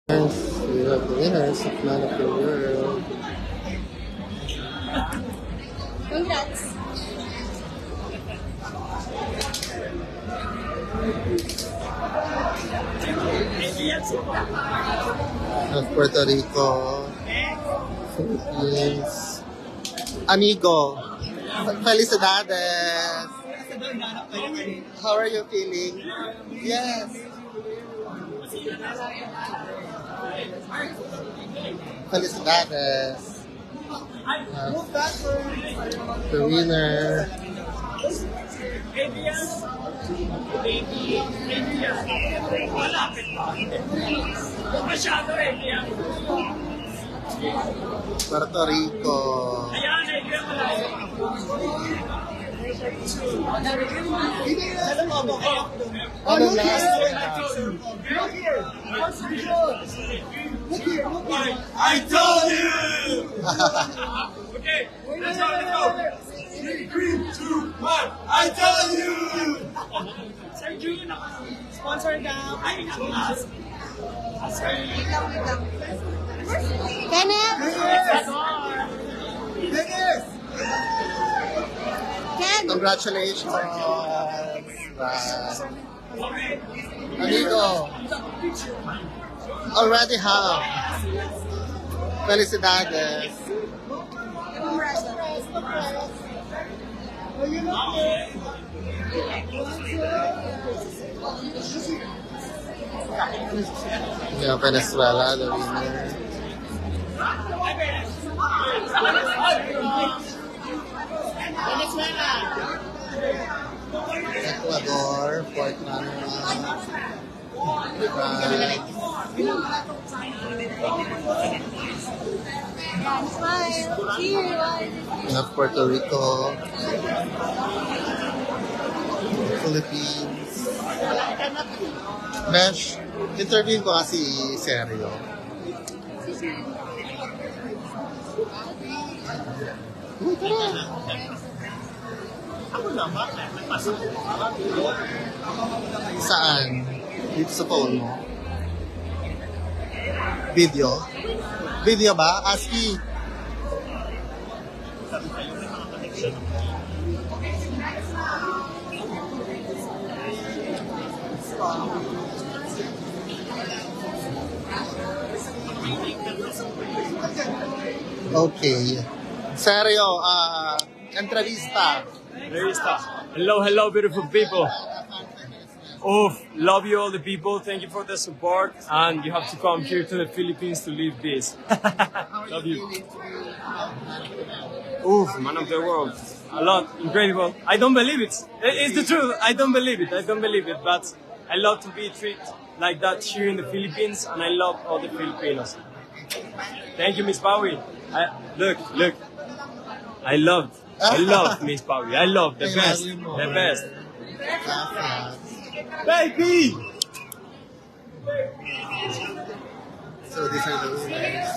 Yes, we have the winners of Man of the World. Congrats. Of Puerto Rico, Philippines. Amigo, felicidades. How are you feeling? Yes. Felicidades. The winner. Puerto Rico. Ano last? I told you! Okay, let's go. 3, 2, 1. I told you! Sir June, sponsor daw. Ay, nakas. Kenneth! Ken! Congratulations. Amigo. Already have. Felicidades. Yeah, Venezuela, the winner. Ecuador, fourth runner-up. Smile. Cheers. We have Puerto Rico, Philippines. Mesh, interview ko nga si Sergio. Uy, tara. Saan? Dito sa phone mo? Video? Video ba? ASCII? Okay. Sergio, entrevista. Hello, beautiful people. Oh, love you all the people. Thank you for the support. And you have to come here to the Philippines to live this. Love you. Oof, man of the world. A lot. Incredible. I don't believe it. It's the truth. I don't believe it. But I love to be treated like that here in the Philippines. And I love all the Filipinos. Thank you, Miss Paui. Look. I love Miss Paui. I love the best. The best. Baby! So these are the winners.